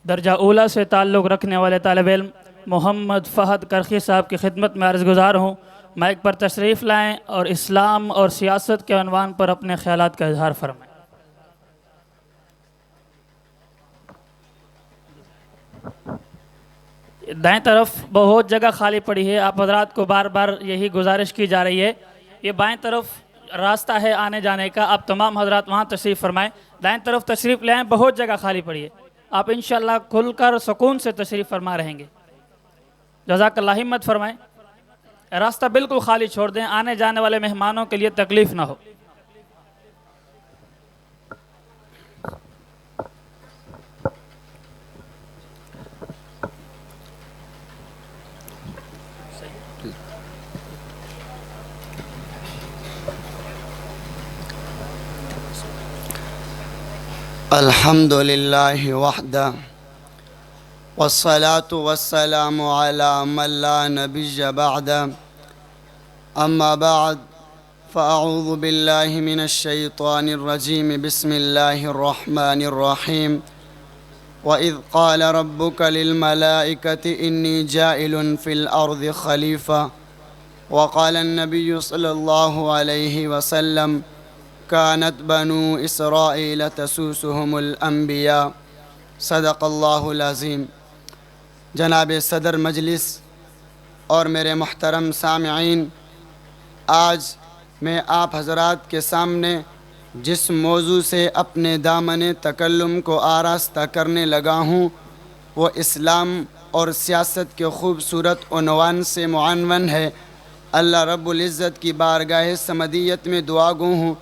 درجہ اولا سے تعلق رکھنے والے طالب علم محمد فہد کرخی صاحب کی خدمت میں عرض گزار ہوں، مائک پر تشریف لائیں اور اسلام اور سیاست کے عنوان پر اپنے خیالات کا اظہار فرمائیں۔ دائیں طرف بہت جگہ خالی پڑی ہے، آپ حضرات کو بار بار یہی گزارش کی جا رہی ہے۔ یہ بائیں طرف راستہ ہے آنے جانے کا، آپ تمام حضرات وہاں تشریف فرمائیں، دائیں طرف تشریف لائیں، بہت جگہ خالی پڑی ہے، آپ انشاءاللہ کھل کر سکون سے تشریف فرما رہیں گے۔ جزاک اللہ، ہمت فرمائیں، راستہ بالکل خالی چھوڑ دیں، آنے جانے والے مہمانوں کے لیے تکلیف نہ ہو۔ الحمد للہ وحدہ والصلاة والسلام علی من لا نبی بعدہ، اما بعد فاعوذ باللہ من الشیطان الرجیم، بسم اللہ الرحمن الرحیم۔ وَإِذْ قَالَ رَبُّكَ لِلْمَلَائِكَةِ إِنِّي جَاعِلٌ فِي الْأَرْضِ خَلِيفَةً وَقَالَ النَّبِيُّ صلی اللہ علیہ وسلم كانت بنو اسرائیل تسوسهم الانبیاء، صدق اللہ العظیم۔ جناب صدر مجلس اور میرے محترم سامعین، آج میں آپ حضرات کے سامنے جس موضوع سے اپنے دامن تکلم کو آراستہ کرنے لگا ہوں وہ اسلام اور سیاست کے خوبصورت عنوان سے معنون ہے۔ اللہ رب العزت کی بارگاہ سمدیت میں دعا گو ہوں،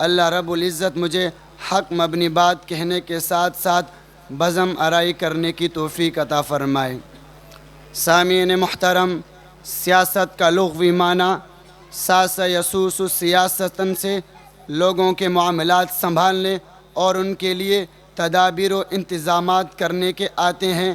اللہ رب العزت مجھے حق مبنی بات کہنے کے ساتھ ساتھ بزم آرائی کرنے کی توفیق عطا فرمائے۔ سامعین محترم، سیاست کا لغوی معنی ساس یسوس سیاستن سے لوگوں کے معاملات سنبھالنے اور ان کے لیے تدابیر و انتظامات کرنے کے آتے ہیں۔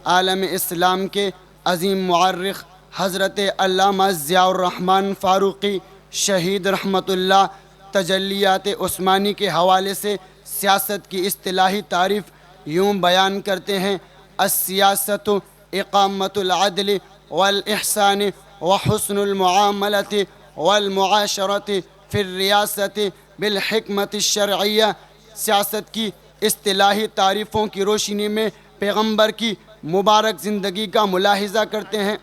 عالم اسلام کے عظیم معرخ حضرت علامہ ضیاء الرحمن فاروقی شہید رحمۃ اللہ تجلیات عثمانی کے حوالے سے سیاست کی اصطلاحی تعریف یوں بیان کرتے ہیں: السیاست اقامت العدل والاحسان وحسن المعاملت والمعاشرت فی الریاست بالحکمت الشرعیہ۔ سیاست کی اصطلاحی تعریفوں کی روشنی میں پیغمبر کی مبارک زندگی کا ملاحظہ کرتے ہیں۔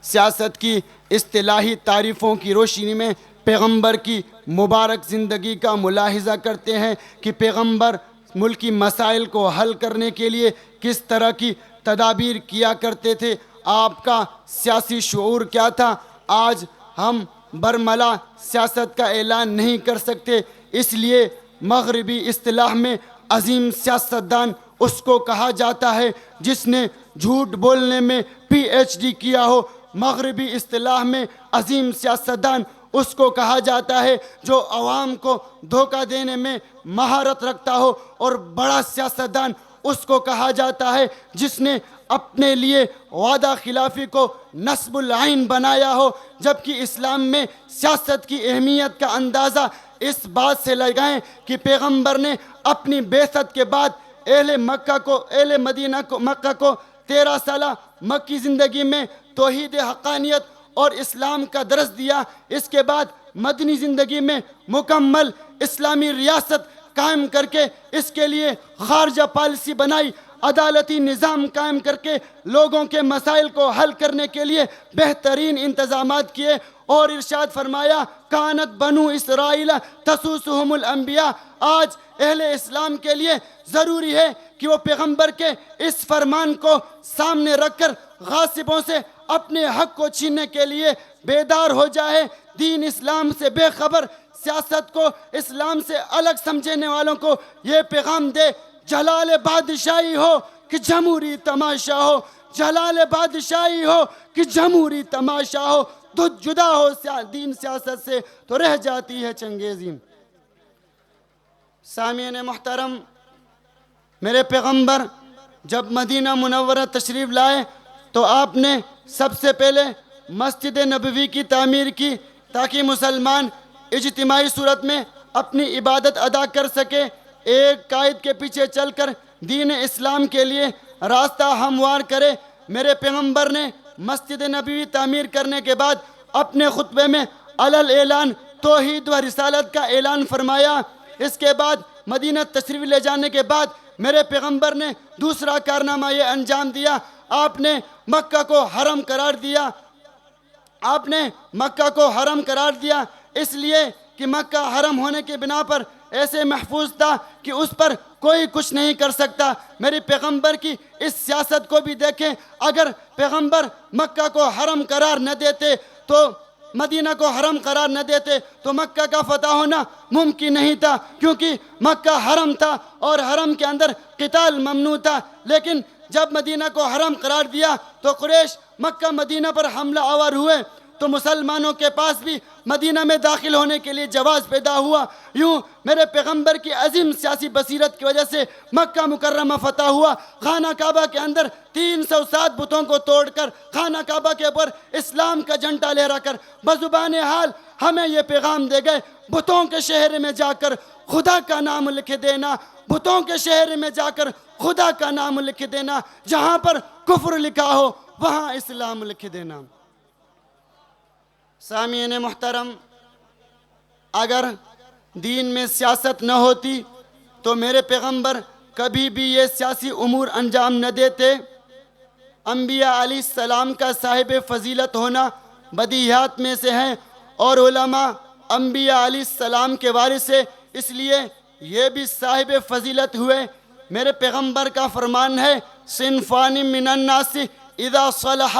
سیاست کی اصطلاحی تعریفوں کی روشنی میں پیغمبر کی مبارک زندگی کا ملاحظہ کرتے ہیں کہ پیغمبر ملکی مسائل کو حل کرنے کے لیے کس طرح کی تدابیر کیا کرتے تھے، آپ کا سیاسی شعور کیا تھا۔ آج ہم برملا سیاست کا اعلان نہیں کر سکتے، اس لیے مغربی اصطلاح میں عظیم سیاستدان اس کو کہا جاتا ہے جس نے جھوٹ بولنے میں PhD کیا ہو۔ مغربی اصطلاح میں عظیم سیاستدان اس کو کہا جاتا ہے جو عوام کو دھوکہ دینے میں مہارت رکھتا ہو، اور بڑا سیاستدان اس کو کہا جاتا ہے جس نے اپنے لیے وعدہ خلافی کو نصب العین بنایا ہو۔ جبکہ اسلام میں سیاست کی اہمیت کا اندازہ اس بات سے لگائیں کہ پیغمبر نے اپنی بعثت کے بعد اہل مدینہ کو مکہ کو 13 سالہ مکی زندگی میں توحید حقانیت اور اسلام کا درس دیا۔ اس کے بعد مدنی زندگی میں مکمل اسلامی ریاست قائم کر کے اس کے لیے خارجہ پالیسی بنائی، عدالتی نظام قائم کر کے لوگوں کے مسائل کو حل کرنے کے لیے بہترین انتظامات کیے، اور ارشاد فرمایا کانت بنو اسرائیل تسوسهم الانبیاء۔ آج اہل اسلام کے لیے ضروری ہے کہ وہ پیغمبر کے اس فرمان کو سامنے رکھ کر غاصبوں سے اپنے حق کو چھیننے کے لیے بیدار ہو جائے۔ دین اسلام سے بے خبر، سیاست کو اسلام سے الگ سمجھنے والوں کو یہ پیغام دے: جلال بادشاہی ہو کہ جمہوری تماشا ہو، جلال بادشاہی ہو کہ جمہوری تماشا ہو، تو جدا ہو دین سیاست سے تو رہ جاتی ہے چنگیزی۔ سامعین محترم، میرے پیغمبر جب مدینہ منورہ تشریف لائے تو آپ نے سب سے پہلے مسجد نبوی کی تعمیر کی تاکہ مسلمان اجتماعی صورت میں اپنی عبادت ادا کر سکے۔ ایک قائد کے پیچھے چل کر دین اسلام کے لیے راستہ ہموار کرے۔ میرے پیغمبر نے مسجد نبوی تعمیر کرنے کے بعد اپنے خطبے میں علل اعلان توحید و رسالت کا اعلان فرمایا۔ اس کے بعد مدینہ تشریف لے جانے کے بعد میرے پیغمبر نے دوسرا کارنامہ یہ انجام دیا، آپ نے مکہ کو حرم قرار دیا۔ آپ نے مکہ کو حرم قرار دیا اس لیے کہ مکہ حرم ہونے کی بنا پر ایسے محفوظ تھا کہ اس پر کوئی کچھ نہیں کر سکتا۔ میرے پیغمبر کی اس سیاست کو بھی دیکھیں، اگر پیغمبر مکہ کو حرم قرار نہ دیتے تو مدینہ کو حرم قرار نہ دیتے تو مکہ کا فتح ہونا ممکن نہیں تھا، کیونکہ مکہ حرم تھا اور حرم کے اندر قتال ممنوع تھا۔ لیکن جب مدینہ کو حرم قرار دیا تو قریش مکہ مدینہ پر حملہ آور ہوئے، تو مسلمانوں کے پاس بھی مدینہ میں داخل ہونے کے لیے جواز پیدا ہوا۔ یوں میرے پیغمبر کی عظیم سیاسی بصیرت کی وجہ سے مکہ مکرمہ فتح ہوا۔ خانہ کعبہ کے اندر 307 بتوں کو توڑ کر خانہ کعبہ کے اوپر اسلام کا جھنڈا لہرا کر بزبان حال ہمیں یہ پیغام دے گئے، بتوں کے شہر میں جا کر خدا کا نام لکھ دینا، بتوں کے شہر میں جا کر خدا کا نام لکھ دینا، جہاں پر کفر لکھا ہو وہاں اسلام لکھ دینا۔ سامعین محترم، اگر دین میں سیاست نہ ہوتی تو میرے پیغمبر کبھی بھی یہ سیاسی امور انجام نہ دیتے۔ انبیاء علیہ السلام کا صاحب فضیلت ہونا بدیہیات میں سے ہے، اور علماء انبیاء علیہ السلام کے وارث سے، اس لیے یہ بھی صاحب فضیلت ہوئے۔ میرے پیغمبر کا فرمان ہے، صنفان من الناس اذا صلح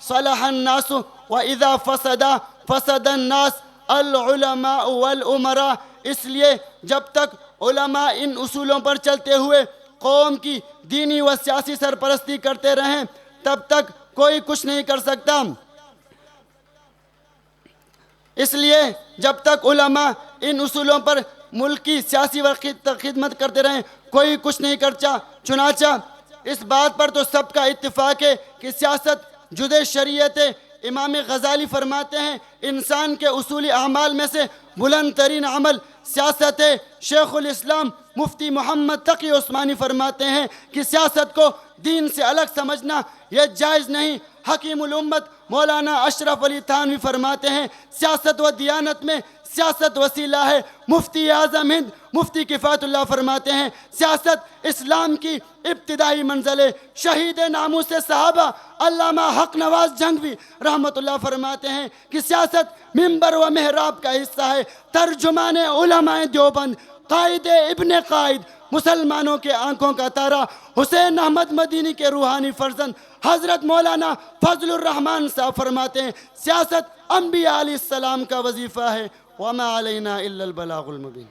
صلح الناس واذا فسد فسد الناس العلماء والامراء۔ اس لیے جب تک علماء ان اصولوں پر چلتے ہوئے قوم کی دینی و سیاسی سرپرستی کرتے رہیں تب تک کوئی کچھ نہیں کر سکتا۔ اس لیے جب تک علماء ان اصولوں پر ملک کی سیاسی خدمت کرتے رہیں کوئی کچھ نہیں کرتا۔ چنانچہ اس بات پر تو سب کا اتفاق ہے کہ سیاست جزء شریعت ہے۔ امام غزالی فرماتے ہیں انسان کے اصولی اعمال میں سے بلند ترین عمل سیاست ہے۔ شیخ الاسلام مفتی محمد تقی عثمانی فرماتے ہیں کہ سیاست کو دین سے الگ سمجھنا یہ جائز نہیں۔ حکیم الامت مولانا اشرف علی تھانوی فرماتے ہیں سیاست و دیانت میں سیاست وسیلہ ہے۔ مفتی اعظم ہند مفتی کفایت اللہ فرماتے ہیں سیاست اسلام کی ابتدائی منزل ہے۔ شہید ناموس صحابہ علامہ حق نواز جنگوی رحمت اللہ فرماتے ہیں کہ سیاست ممبر و محراب کا حصہ ہے۔ ترجمان علماء دیوبند قائد ابن قائد مسلمانوں کے آنکھوں کا تارا حسین احمد مدینی کے روحانی فرزند حضرت مولانا فضل الرحمن صاحب فرماتے ہیں سیاست انبیاء علیہ السلام کا وظیفہ ہے، وما علینا الا البلاغ المبین۔